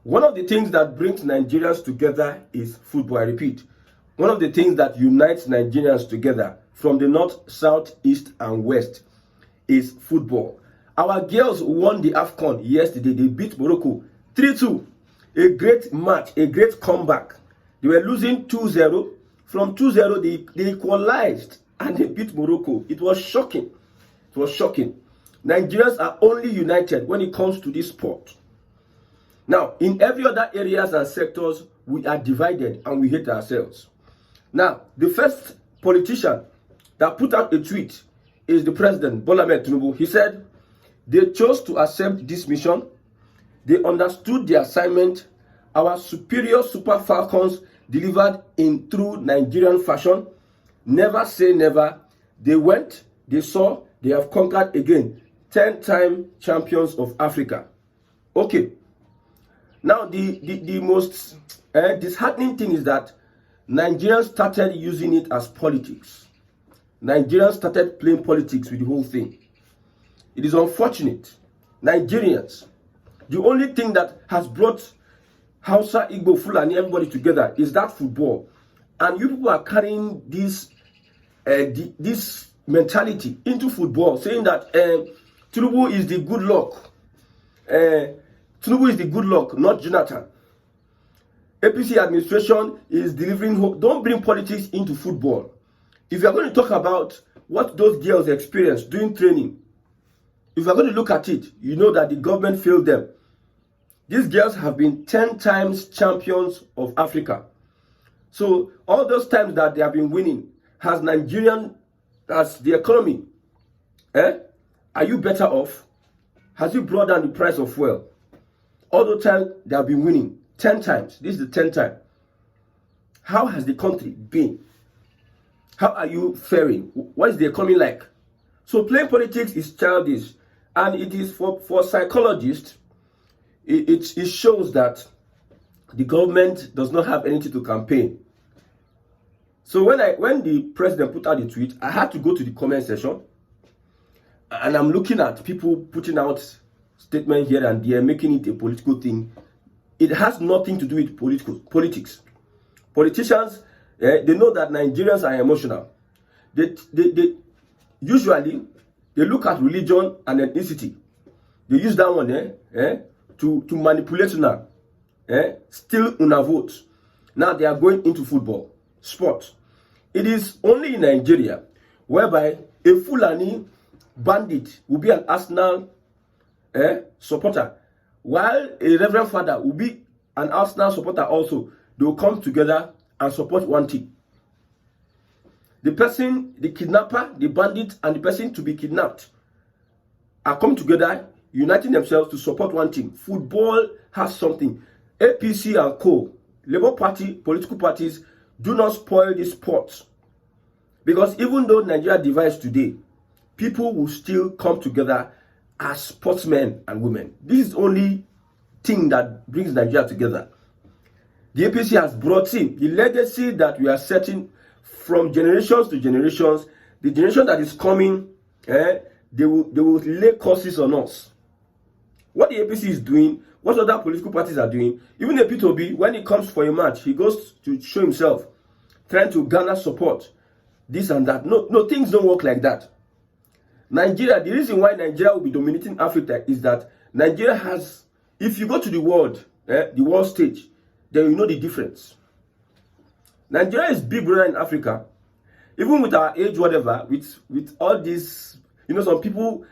One of the things that brings Nigerians together is football. I repeat, one of the things that unites Nigerians together from the north, south, east, and west is football. Our girls won the AFCON yesterday. They beat Morroco 3-2. A great match, a great comeback. They were losing 2-0. From 2-0, they equalized and they beat Morroco. It was shocking. It was shocking. Nigerians are only united when it comes to this sport. Now, in every other areas and sectors, we are divided and we hate ourselves. Now, the first politician that put out a tweet is the president, Bola Ahmed Tinubu. He said, they chose to accept this mission. They understood the assignment. Our superior Super Falcons delivered in true Nigerian fashion. Never say never. They went, they saw, they have conquered again. 10-time champions of Africa. Okay. Now, the most disheartening thing is that Nigerians started using it as politics. Nigerians started playing politics with the whole thing. It is unfortunate. Nigerians, the only thing that has brought Hausa, Igbo, Fulani, everybody together is that football. And you people are carrying this this mentality into football, saying that Tinubu is the Goodluck. Tinubu is the Goodluck, not Jonathan. APC administration is delivering hope. Don't bring politics into football. If you are going to talk about what those girls experienced during training, if you are going to look at it, you know that the government failed them. These girls have been 10 times champions of Africa. So all those times that they have been winning, has Nigerian, as the economy, are you better off? Has it brought down the price of fuel? All the time they have been winning 10 times. This is the 10th time. How has the country been? How are you faring? What is the economy like? So playing politics is childish, and it is for psychologists. It shows that the government does not have anything to campaign. So when the president put out the tweet, I had to go to the comment section, and I'm looking at people putting out statements here and there, making it a political thing. It has nothing to do with politics. Politicians, they know that Nigerians are emotional. They usually look at religion and ethnicity. They use that one to manipulate una, steal una vote. Now they are going into football, sport. It is only in Nigeria whereby a Fulani bandit will be an Arsenal supporter, while a Reverend Father will be an Arsenal supporter also. They will come together and support one team. The person, the kidnapper, the bandit, and the person to be kidnapped are coming together, uniting themselves to support one team. Football has something. APC and co, Labour Party, political parties, do not spoil this sport. Because even though Nigeria divides today, people will still come together as sportsmen and women. This is the only thing that brings Nigeria together. The APC has brought in the legacy that we are setting from generations to generations. The generation that is coming, they will lay curses on us. What the APC is doing, what other political parties are doing, even the P2B, when he comes for a match, he goes to show himself, trying to garner support, this and that. No, things don't work like that. Nigeria, the reason why Nigeria will be dominating Africa is that Nigeria has, if you go to the world stage, then you know the difference. Nigeria is big brother in Africa. Even with our age, whatever, with all this, some people,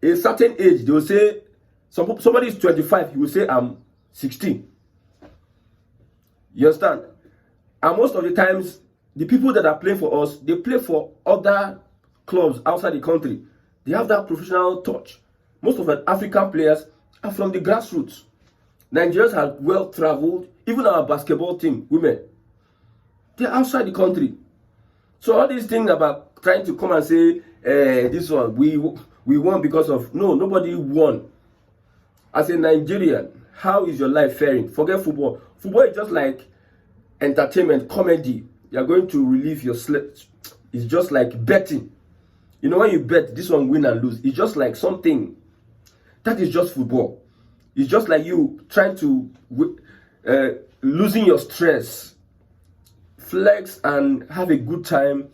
a certain age, they will say, somebody is 25, he will say, I'm 16. You understand? And most of the times, the people that are playing for us, they play for other clubs outside the country. They have that professional touch. Most of the African players are from the grassroots. Nigerians are well traveled. Even our basketball team, women, they're outside the country. So all these things about trying to come and say, this one, we won because of, no, nobody won. As a Nigerian, how is your life faring? Forget football. Football is just like entertainment, comedy. You're going to relieve your sleep. It's just like betting. When you bet, this one win and lose. It's just like something. That is just football. It's just like you trying to losing your stress, flex and have a good time,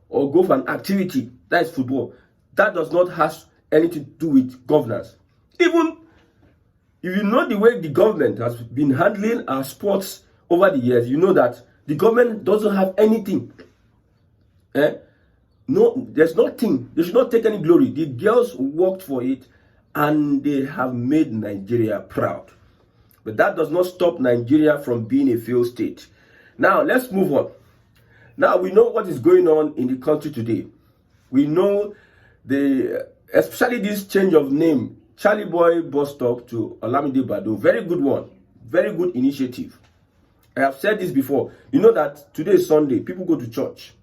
or go for an activity. That is football. That does not have anything to do with governance. Even if you know the way the government has been handling our sports over the years, you know that the government doesn't have anything. No, there's nothing. They should not take any glory. The girls worked for it and they have made Nigeria proud. But that does not stop Nigeria from being a failed state. Now, let's move on. Now, we know what is going on in the country today. We know especially this change of name, Charlie Boy bus stop to Olamide Bado. Very good one. Very good initiative. I have said this before. You know that today is Sunday. People go to church.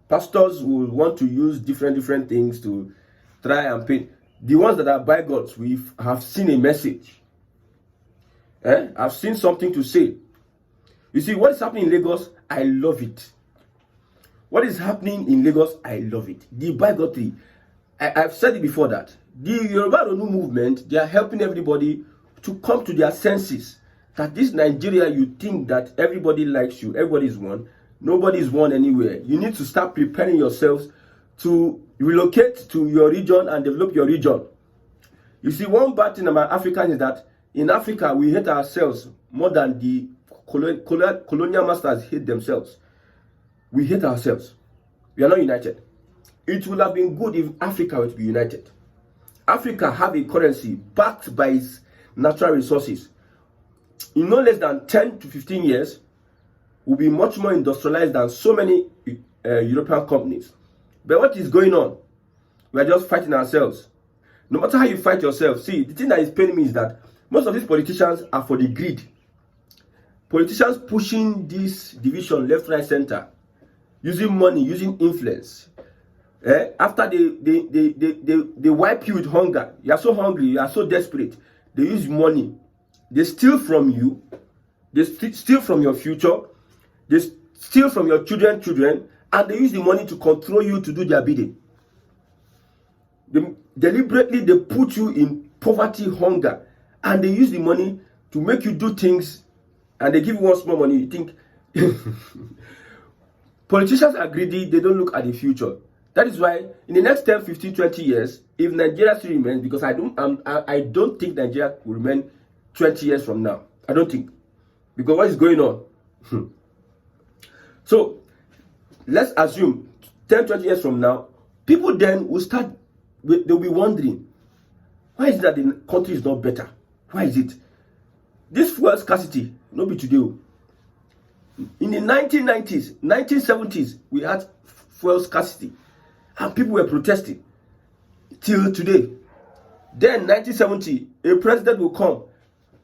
Pastors will want to use different things to try and paint. The ones that are by God, we have seen a message. I've seen something to say. You see, what is happening in Lagos, I love it. What is happening in Lagos, I love it. The bigotry, I've said it before that. The Yoruba Ronu movement, they are helping everybody to come to their senses. That this Nigeria, you think that everybody likes you, everybody is one. Nobody is one anywhere. You need to start preparing yourselves to relocate to your region and develop your region. You see, one bad thing about Africans is that in Africa, we hate ourselves more than the colonial masters hate themselves. We hate ourselves. We are not united. It would have been good if Africa were to be united. Africa have a currency backed by its natural resources. In no less than 10 to 15 years, will be much more industrialized than so many European companies. But what is going on? We are just fighting ourselves. No matter how you fight yourself, see, the thing that is paining me is that most of these politicians are for the greed. Politicians pushing this division left, right, center, using money, using influence. After they wipe you with hunger, you are so hungry, you are so desperate, they use money. They steal from you, they steal from your future, they steal from your children, and they use the money to control you to do their bidding. Deliberately, they put you in poverty, hunger, and they use the money to make you do things, and they give you one small money. You think politicians are greedy, they don't look at the future. That is why in the next 10, 15, 20 years, if Nigeria still remains, because I don't think Nigeria will remain 20 years from now. I don't think. Because what is going on? So, let's assume 10, 20 years from now, people then will they'll be wondering, why is it that the country is not better? Why is it? This fuel scarcity, not be today. In the 1990s, 1970s, we had fuel scarcity. And people were protesting. Till today. Then, 1970, a president will come.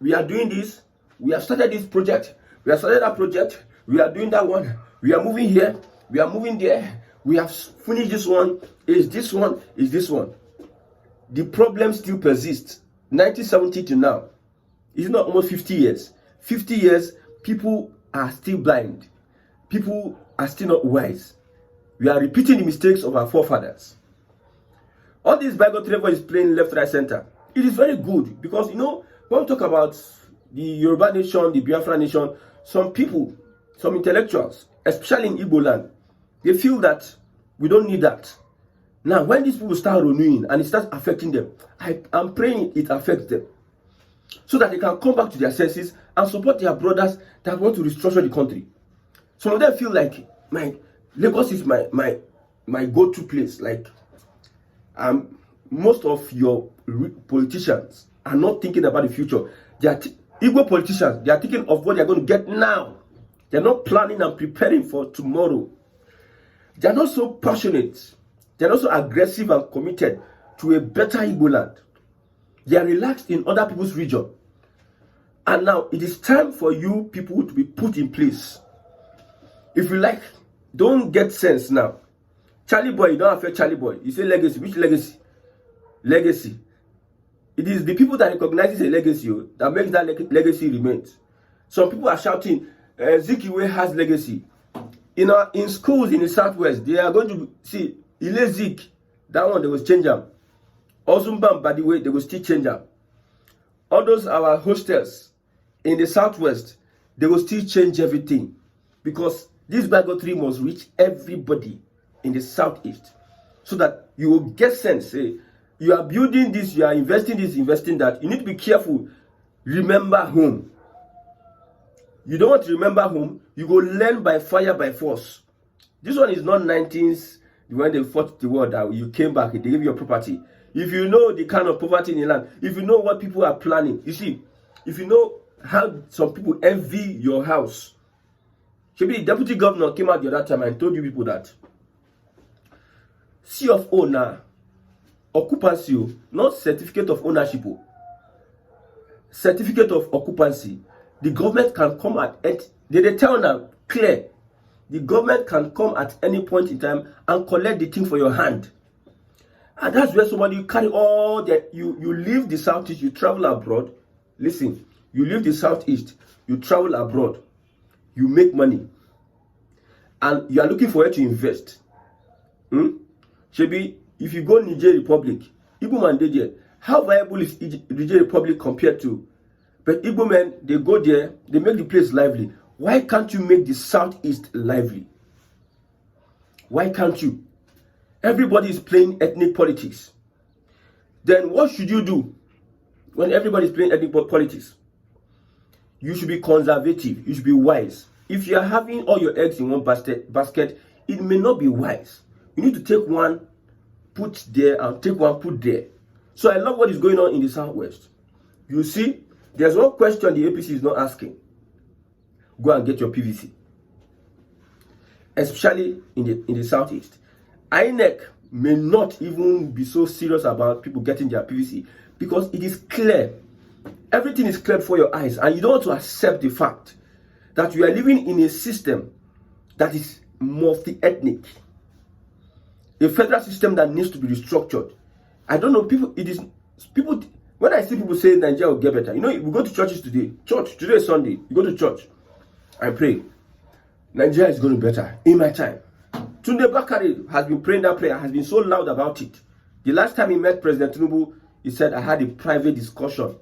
We are doing this. We have started this project. We have started that project. We are doing that one. We are moving here. We are moving there. We have finished this one. Is this one? Is this one? The problem still persists. 1970 to now. It's not almost 50 years. 50 years, people are still blind. People are still not wise. We are repeating the mistakes of our forefathers. All this bigotry is playing left, right, center. It is very good because, you know, when we talk about the Yoruba nation, the Biafra nation, some people, some intellectuals, especially in Igbo land, they feel that we don't need that. Now, when these people start renewing and it starts affecting them, I'm praying it affects them so that they can come back to their senses and support their brothers that want to restructure the country. Some of them feel like, Lagos is my go-to place. Like, most of your politicians are not thinking about the future. They are Igbo politicians. They are thinking of what they are going to get now. They are not planning and preparing for tomorrow. They are not so passionate. They are not so aggressive and committed to a better Igbo land. They are relaxed in other people's region. And now it is time for you people to be put in place. If you like, don't get sense now. Charlie Boy, you don't affect Charlie Boy. You say legacy. Which legacy? Legacy. It is the people that recognize a legacy that makes that legacy remain. Some people are shouting, Zikiwe has legacy. In schools in the southwest, they are going to see Ile Zik. That one they will change them. Ozumbam, by the way, they will still change them. all those our hostels in the southwest, they will still change everything, because this bigotry must reach everybody in the southeast, so that you will get sense. Say, you are building this, you are investing this, investing that. You need to be careful. Remember home. You don't want to remember home, you go learn by fire, by force. This one is not 19s, when they fought the war, that you came back, they gave you your property. If you know the kind of poverty in the land, if you know what people are planning, you see, if you know how some people envy your house. Maybe the deputy governor came out the other time and told you people that C of O na occupancy, not certificate of ownership. Certificate of occupancy. The government can come at they tell now clear. The government can come at any point in time and collect the thing for your hand. And that's where somebody carry all that. You leave the southeast, you travel abroad. Listen, you leave the southeast, you travel abroad, you make money, and you are looking for where to invest. Shebi, if you go Niger Republic, Igbo man dey there. How viable is Niger Republic compared to? But Igbo men, they go there, they make the place lively. Why can't you make the southeast lively? Why can't you? Everybody is playing ethnic politics. Then what should you do when everybody is playing ethnic politics? You should be conservative. You should be wise. If you are having all your eggs in one basket, it may not be wise. You need to take one, put there, and take one, put there. So I love what is going on in the southwest. You see, there's one question the APC is not asking. Go and get your PVC. Especially in the southeast. INEC may not even be so serious about people getting their PVC, because it is clear. Everything is clear for your eyes, and you don't want to accept the fact that you are living in a system that is multi-ethnic. A federal system that needs to be restructured. I don't know, people, when I see people say Nigeria will get better, you know, we go to churches today. Today is Sunday. You go to church. I pray. Nigeria is going to be better. In my time. Tunde Bakari has been praying that prayer, has been so loud about it. The last time he met President Tinubu, he said, I had a private discussion.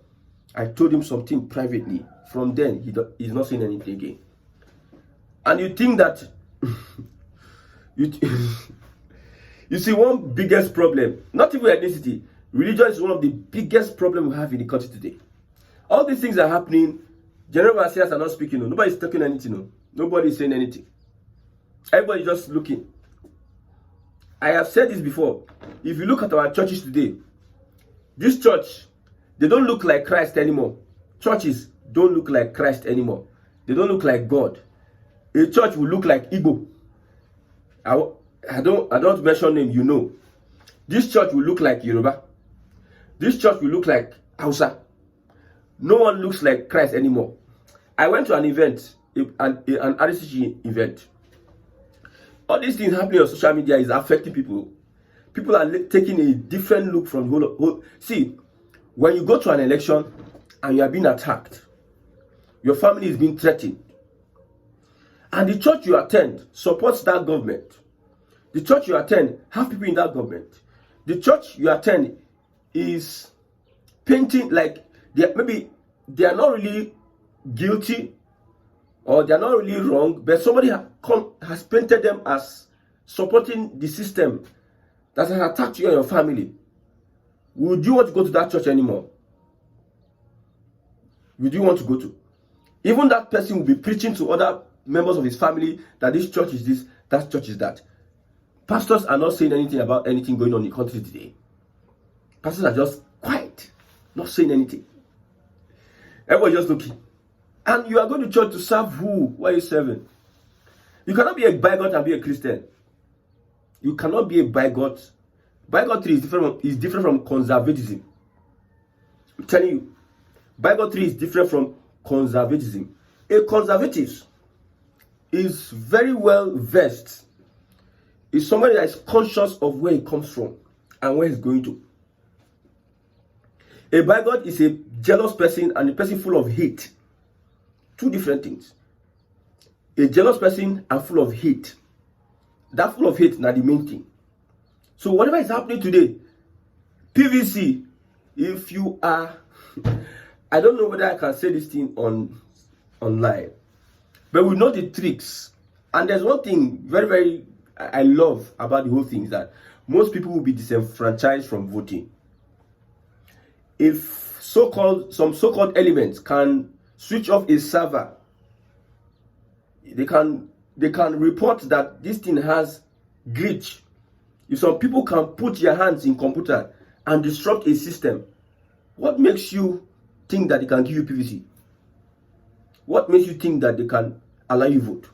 I told him something privately. From then, he's not saying anything again. And you think that... you see, one biggest problem, not even ethnicity, religion is one of the biggest problems we have in the country today. All these things are happening. General Messiahs are not speaking. No. Nobody's talking anything. No. Nobody's saying anything. Everybody's just looking. I have said this before. If you look at our churches today, this church, they don't look like Christ anymore. Churches don't look like Christ anymore. They don't look like God. A church will look like Igbo. I don't mention name, you know. This church will look like Yoruba. This church will look like Hausa. No one looks like Christ anymore. I went to an event, an RCG event. All these things happening on social media is affecting people. People are taking a different look from whole. See, when you go to an election and you are being attacked, your family is being threatened, and the church you attend supports that government. The church you attend have people in that government. The church you attend is painting like maybe they are not really guilty or they are not really wrong, but somebody has painted them as supporting the system that has attacked you and your family. Would you want to go to that church anymore? Would you want to go to? Even that person will be preaching to other members of his family that this church is this, that church is that. Pastors are not saying anything about anything going on in the country today. Pastors are just quiet, not saying anything. Everybody's just looking. And you are going to church to serve who? Who are you serving? You cannot be a bigot and be a Christian. You cannot be a bigot. Bigotry is different from conservatism. I'm telling you. Bigotry is different from conservatism. A conservative is very well versed. Is somebody that is conscious of where he comes from and where he's going to. A bigot is a jealous person and a person full of hate. Two different things. A jealous person and full of hate. That full of hate is not the main thing. So whatever is happening today, PVC, if you are, I don't know whether I can say this thing online, but we know the tricks. And there's one thing very, very I love about the whole thing is that most people will be disenfranchised from voting. If some so-called elements can switch off a server, they can report that this thing has glitch. If some people can put their hands in computer and disrupt a system, what makes you think that they can give you PVC? What makes you think that they can allow you vote?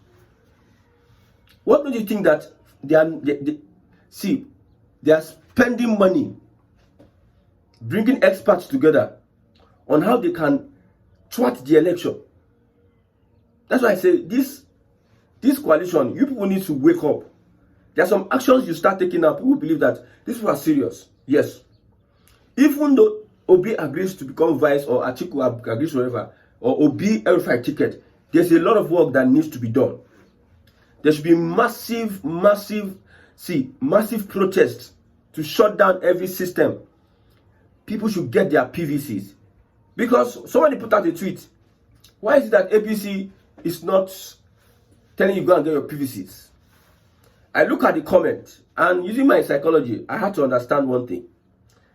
What makes you think that they are spending money, bringing experts together on how they can thwart the election? That's why I say this coalition, you people need to wake up. There are some actions you start taking now. People believe that these people are serious. Yes. Even though Obi agrees to become vice, or Atiku agrees whatever, or Obi verified ticket, there's a lot of work that needs to be done. There should be massive protests to shut down every system. People should get their PVCs. Because somebody put out a tweet. Why is it that APC is not telling you go and get your PVCs? I look at the comment, and using my psychology, I had to understand one thing.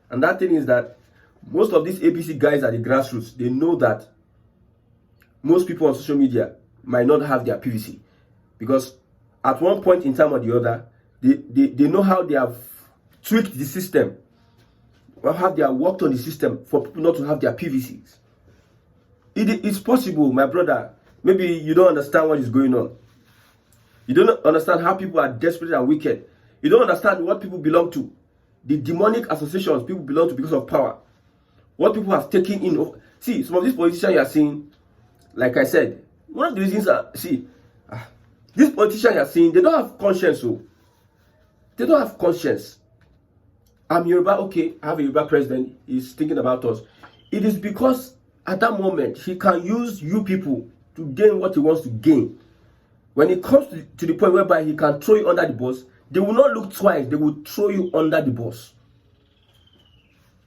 And that thing is that most of these APC guys at the grassroots, they know that most people on social media might not have their PVC. Because at one point in time or the other, they know how they have tweaked the system, or how they have worked on the system for people not to have their PVCs. It's possible, my brother. Maybe you don't understand what is going on. You don't understand how people are desperate and wicked. You don't understand what people belong to. The demonic associations people belong to because of power. What people have taken in. See, some of these politicians you are seeing, like I said, one of the reasons these politicians you are seeing, they don't have conscience. So they don't have conscience. I'm Yoruba, okay, I have a Yoruba president, he's thinking about us. It is because at that moment, he can use you people to gain what he wants to gain. When it comes to the point whereby he can throw you under the bus, they will not look twice, they will throw you under the bus.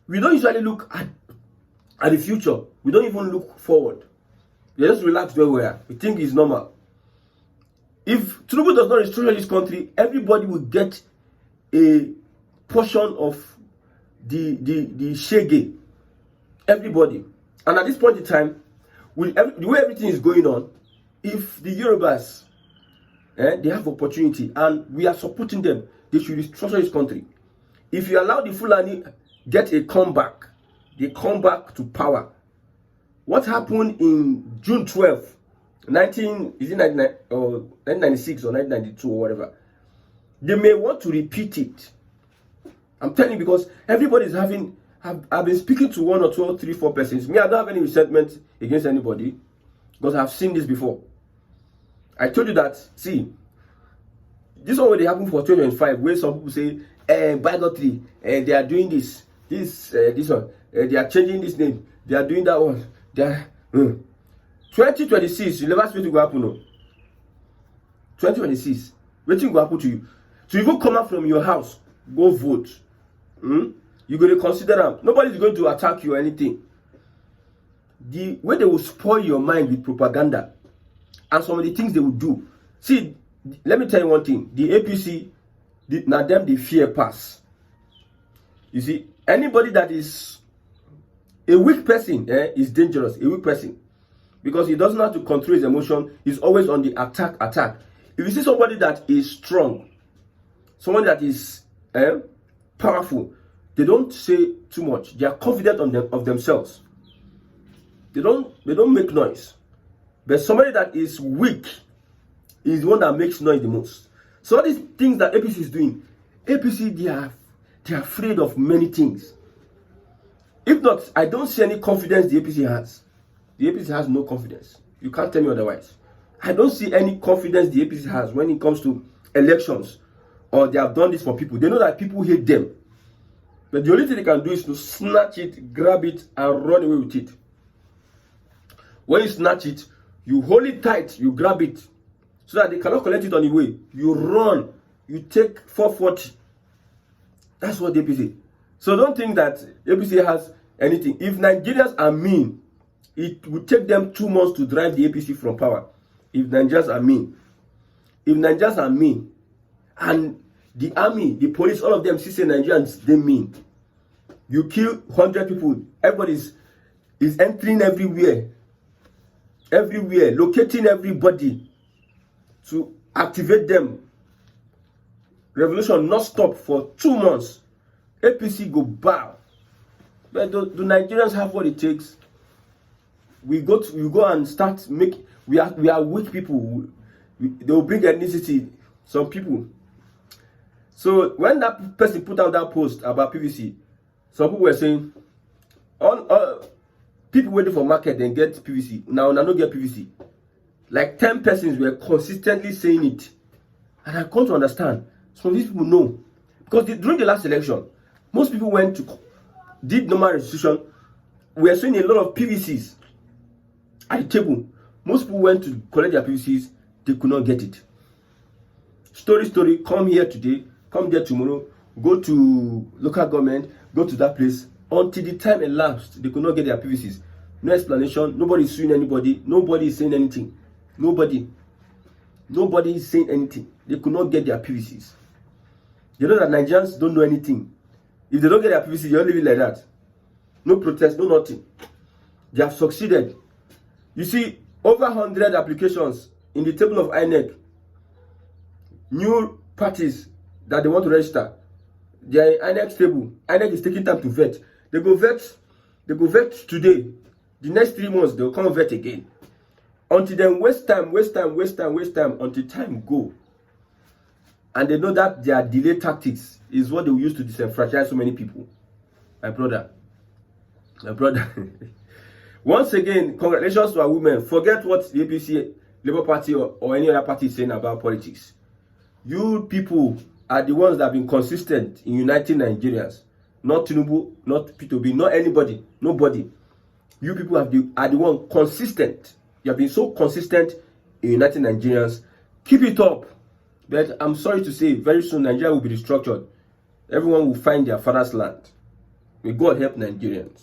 We don't usually look at the future. We don't even look forward. We just relax where we are. We think it's normal. If Tinubu does not restructure this country, everybody will get a portion of the shege. Everybody. And at this point in time, the way everything is going on, if the Yorubas, they have opportunity and we are supporting them, they should restructure this country. If you allow the Fulani get a comeback, they come back to power. What happened in June 12th, 1996 or 1992 or whatever, they may want to repeat it. I'm telling you, because everybody is I've been speaking to 1 or 2 or 3, 4 persons. Me, I don't have any resentment against anybody because I've seen this before. I told you that, see, this already happened for 2025, where some people say, bigotry, they are doing this one, they are changing this name, they are doing that one. 2026, you never speak to go happen. No. 2026, what will happen to you? So you go come out from your house, go vote. You're going to consider them. Nobody's going to attack you or anything. The way they will spoil your mind with propaganda and some of the things they will do. See, let me tell you one thing. The APC, now them the fear pass. You see, anybody that is a weak person is dangerous. A weak person. Because he doesn't have to control his emotion. He's always on the attack. If you see somebody that is strong, someone that is powerful, they don't say too much. They are confident of themselves. They don't make noise. But somebody that is weak is the one that makes noise the most. So all these things that APC is doing, APC, they are afraid of many things. If not, I don't see any confidence the APC has. The APC has no confidence. You can't tell me otherwise. I don't see any confidence the APC has when it comes to elections, or they have done this for people. They know that people hate them. But the only thing they can do is to snatch it, grab it, and run away with it. When you snatch it, you hold it tight, you grab it, so that they cannot collect it on the way. You run, you take 440. That's what the APC. So don't think that APC has anything. If Nigerians are mean, It would take them 2 months to drive the APC from power. If Nigerians are mean. If Nigerians are mean, and the army, the police, all of them see say Nigerians, they mean. You kill 100 people, everybody is entering everywhere, locating everybody to activate them. Revolution not stop for 2 months. APC go bow. But do Nigerians have what it takes? We go and start make. We are weak people. They will bring ethnicity. Some people. So when that person put out that post about PVC, some people were saying, people waiting for market and get PVC. Now no get PVC. Like 10 persons were consistently saying it, and I can't understand. Some of these people know, because during the last election, most people did normal registration. We are seeing a lot of PVCs at the table. Most people went to collect their PVCs, they could not get it. Story, come here today, come there tomorrow, go to local government, go to that place. Until the time elapsed, they could not get their PVCs. No explanation, nobody is suing anybody, nobody is saying anything. Nobody is saying anything. They could not get their PVCs. You know that Nigerians don't know anything. If they don't get their PVCs, they don't leave it like that. No protest, no nothing. They have succeeded. You see, over 100 applications in the table of INEC. New parties that they want to register. They are in INEC table. INEC is taking time to vet. They go vet today. The next 3 months, they'll come vet again. Until then, waste time, until time go. And they know that their delay tactics is what they will use to disenfranchise so many people. My brother. Once again, congratulations to our women. Forget what the APC, Labour Party, or any other party is saying about politics. You people are the ones that have been consistent in uniting Nigerians. Not Tinubu, not P2B, not anybody, nobody. You people are the one consistent. You have been so consistent in uniting Nigerians. Keep it up. But I'm sorry to say, very soon Nigeria will be restructured. Everyone will find their father's land. May God help Nigerians.